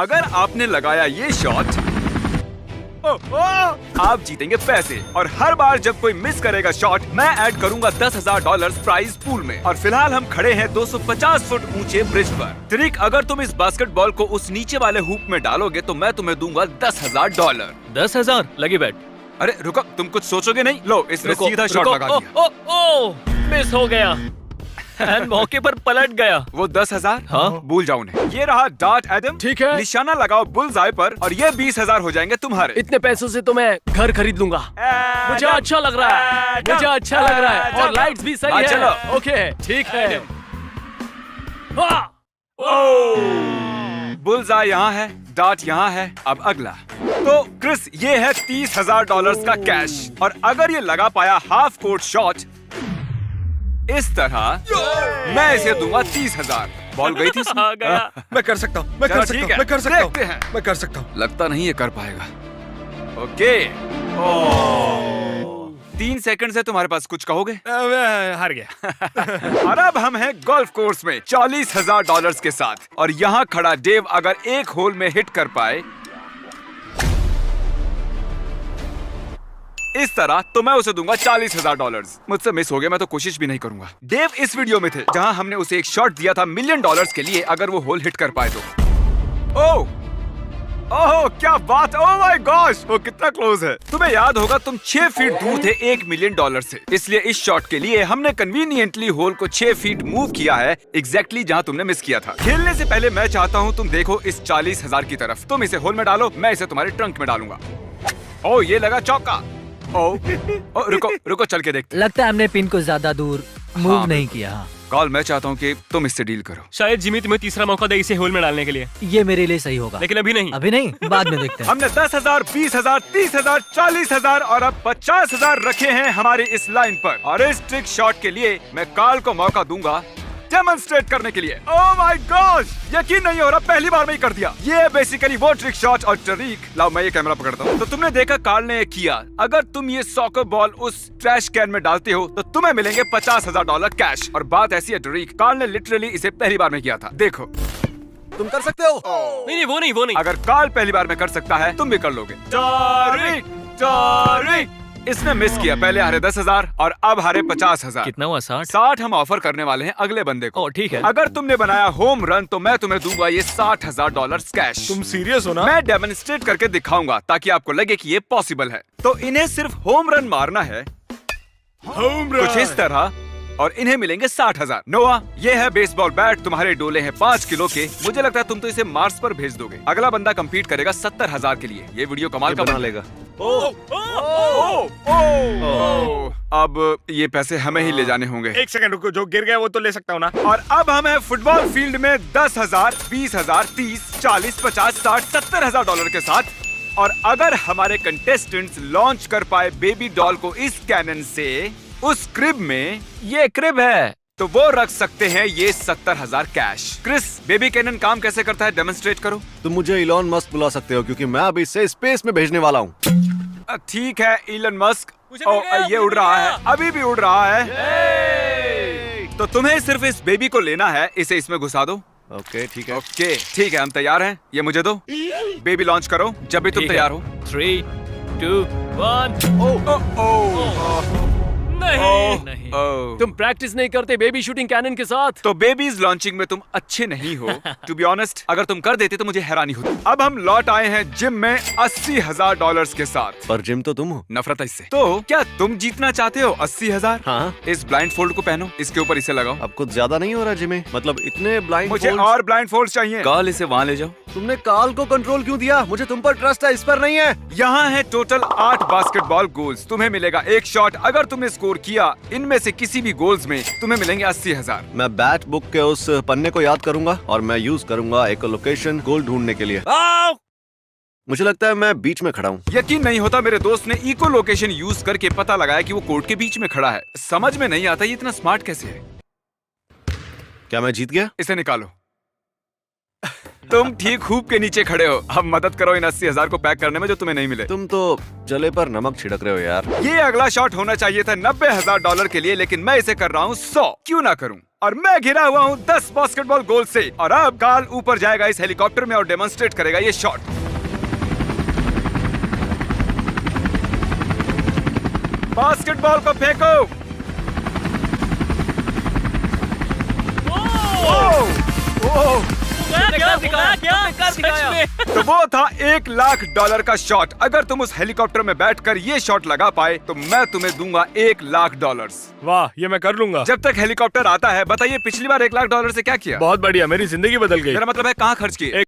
अगर आपने लगाया ये शॉट, आप जीतेंगे पैसे। और हर बार जब कोई मिस करेगा शॉट, मैं ऐड करूंगा $10,000 प्राइज पूल में। और फिलहाल हम खड़े हैं 250 फुट ऊंचे ब्रिज पर। ट्रिक, अगर तुम इस बास्केटबॉल को उस नीचे वाले हुप में डालोगे तो मैं तुम्हें दूंगा $10,000। 10,000 लगी बेट। अरे रुको, तुम कुछ सोचोगे नहीं? लो, इसने सीधा शॉट लगा दिया। मिस हो गया। एंड मौके पर पलट गया। वो 10,000? हाँ? भूल जाओ उन्हें। ये रहा डार्ट एडम। ठीक है। निशाना लगाओ बुल्स आई पर और ये 20,000 हो जाएंगे तुम्हारे। इतने पैसों से तो मैं घर खरीद लूंगा। मुझे अच्छा लग रहा है, मुझे अच्छा लग रहा है। और लाइट्स भी सही है। चलो। ओके, ठीक है। बुल्स आई यहाँ है, डार्ट यहाँ है। अब अगला। तो क्रिस, ये है $30,000 का कैश। और अगर ये लगा पाया हाफ कोर्ट शॉट इस तरह, मैं इसे दूंगा 30,000। बॉल गई थी इसमें? आ गया। मैं कर सकता हूँ, मैं चलो कर सकता ठीक हूँ, है, मैं कर सकता देखते हैं। हूँ, मैं कर सकता हूँ। लगता नहीं ये कर पाएगा। ओके। 3 सेकंड से तुम्हारे पास कुछ कहोगे? मैं हार गया। और अब हम हैं गोल्फ कोर्स में $40,000 के साथ। और यहाँ खड़ा डेव अगर एक होल में हिट कर पाए इस तरह, तो मैं उसे दूंगा $40,000। मुझसे मिस हो गया, मैं तो कोशिश भी नहीं करूंगा। डेव इस वीडियो में थे जहां हमने उसे एक शॉट दिया था $1 मिलियन के लिए अगर वो होल हिट कर पाए तो। ओह क्या बात, ओह माय गॉश, वो कितना क्लोज है। तुम्हें याद होगा तुम 6 फीट दूर थे $1 मिलियन से। इसलिए इस शॉट के लिए हमने कन्वीनियंटली होल को 6 फीट मूव किया है, एग्जैक्टली जहां तुमने मिस किया था। खेलने से पहले मैं चाहता हूं तुम देखो इस 40,000 की तरफ। तुम इसे होल में डालो, मैं इसे तुम्हारे ट्रंक में डालूंगा। ओह, ये लगा चौका। रुको चल के देखते। लगता है हमने पिन को ज्यादा दूर मूव हाँ, नहीं किया। कॉल, मैं चाहता हूँ कि तुम इससे डील करो। शायद जिमी तुम्हें तीसरा मौका दे इसे होल में डालने के लिए, ये मेरे लिए सही होगा। लेकिन अभी नहीं। अभी नहीं, बाद में देखते हैं। हमने 10,000, 20,000, 30,000, 40,000 और अब 50,000 रखे हैं हमारी इस लाइन पर। और इस ट्रिक शॉट के लिए मैं कॉल को मौका दूंगा डेमोन्स्ट्रेट करने के लिए। ओह माय गॉश, यकीन नहीं हो रहा, पहली बार में ही कर दिया। ये बेसिकली वो ट्रिक शॉट और ट्रिक। लाओ मैं ये कैमरा पकड़ता हूँ। तो तुमने देखा कार्ल ने ये किया। अगर तुम ये सॉकर बॉल उस ट्रैश कैन में डालते हो तो तुम्हें मिलेंगे $50,000 कैश। और बात ऐसी है ट्रिक, कार्ल ने लिटरली इसे पहली बार में किया था। देखो, तुम कर सकते हो। नहीं, वो नहीं। अगर कार्ल पहली बार में कर सकता है, तुम भी कर लोगे। ट्रिक। इसने मिस किया। पहले हारे 10,000 और अब हारे 50,000। कितना हुआ? 60? 60 हम ऑफर करने वाले हैं अगले बंदे को। ओह, ठीक है। अगर तुमने बनाया होम रन तो मैं तुम्हें दूंगा ये $60,000 कैश। तुम सीरियस हो ना? मैं डेमोन्स्ट्रेट करके दिखाऊंगा ताकि आपको लगे कि ये पॉसिबल है। तो इन्हें सिर्फ होम रन मारना है, होम रन। कुछ इस तरह, और इन्हें मिलेंगे 60,000। नोआ, ये है बेसबॉल बैट, तुम्हारे डोले हैं 5 किलो के। मुझे लगता है तुम तो इसे मार्स पर भेज दोगे। अगला बंदा कम्पीट करेगा 70,000 के लिए। ये वीडियो कमाल का बना लेगा। अब ये पैसे हमें ही ले जाने होंगे। 1 सेकंड रुको, जो गिर गया वो तो ले सकता हूँ ना। और अब हम हैं फुटबॉल फील्ड में 10,000, 20,000, 30, 40, 50, 60, $70,000 के साथ। और अगर हमारे कंटेस्टेंट्स लॉन्च कर पाए बेबी डॉल को इस कैनन से उस क्रिब में, ये क्रिब है, तो वो रख सकते हैं ये 70,000 कैश। क्रिस, बेबी कैनन काम कैसे करता है, डेमोन्स्ट्रेट करो। तुम मुझे इलॉन मस्क बुला सकते हो क्योंकि मैं अभी इसे स्पेस में भेजने वाला हूँ। ठीक है इलन मस्क। मुझे मिल गया, ये मुझे उड़ मिल रहा गया। है, अभी भी उड़ रहा है। तो तुम्हें सिर्फ इस बेबी को लेना है, इसे इसमें घुसा दो। ओके ठीक है। ओके ठीक है, हम तैयार हैं। ये मुझे दो। बेबी लॉन्च करो जब भी तुम ठीक है। तैयार हो। 3, 2, 1। नहीं। तुम प्रैक्टिस नहीं करते बेबी शूटिंग कैनन के साथ? तो बेबीज लॉन्चिंग में तुम अच्छे नहीं हो। टू बी ऑनेस्ट, अगर तुम कर देते तो मुझे हैरानी होती। अब हम लौट आए हैं जिम में $80,000 के साथ। पर जिम तो तुम हो। नफरत है इससे। तो क्या तुम जीतना चाहते हो 80,000? हाँ। इस ब्लाइंड फोल्ड को पहनो, इसके ऊपर इसे लगाओ। अब कुछ ज्यादा नहीं हो रहा जिमी? मतलब इतने ब्लाइंड मुझे और ब्लाइंड फोल्ड चाहिए। कॉल, इसे वहाँ ले जाओ। तुमने काल को कंट्रोल क्यों दिया? मुझे तुम पर ट्रस्ट है, इस पर नहीं है। यहाँ है टोटल 8 बास्केटबॉल गोल्स। तुम्हें मिलेगा 1 शॉट अगर तुमने स्कोर किया। इनमें से किसी भी गोल्स में तुम्हें मिलेंगे 80,000। मैं बैट बुक के उस पन्ने को याद करूंगा और मैं यूज करूंगा एक लोकेशन गोल ढूंढने के लिए। मुझे लगता है मैं बीच में खड़ा हूँ। यकीन नहीं होता, मेरे दोस्त ने इको लोकेशन यूज करके पता लगाया कि वो कोर्ट के बीच में खड़ा है। समझ में नहीं आता ये इतना स्मार्ट कैसे है। क्या मैं जीत गया? इसे निकालो। तुम ठीक हुप के नीचे खड़े हो। अब मदद करो इन 80,000 को पैक करने में जो तुम्हें नहीं मिले। तुम तो जले पर नमक छिड़क रहे हो यार। ये अगला शॉट होना चाहिए था $90,000 के लिए, लेकिन मैं इसे कर रहा हूँ 100। क्यों ना करूँ? और मैं घिरा हुआ हूँ 10 बास्केटबॉल गोल से। और अब कार्ल ऊपर जाएगा इस हेलीकॉप्टर में और डेमोन्स्ट्रेट करेगा ये शॉट। बास्केटबॉल को फेंको। तो वो था $1 लाख का शॉट। अगर तुम उस हेलीकॉप्टर में बैठकर ये शॉट लगा पाए तो मैं तुम्हें दूंगा $1 लाख। वाह, ये मैं कर लूंगा। जब तक हेलीकॉप्टर आता है बताइए पिछली बार $1 लाख से क्या किया? बहुत बढ़िया, मेरी जिंदगी बदल गई। मेरा मतलब है कहाँ खर्च किए?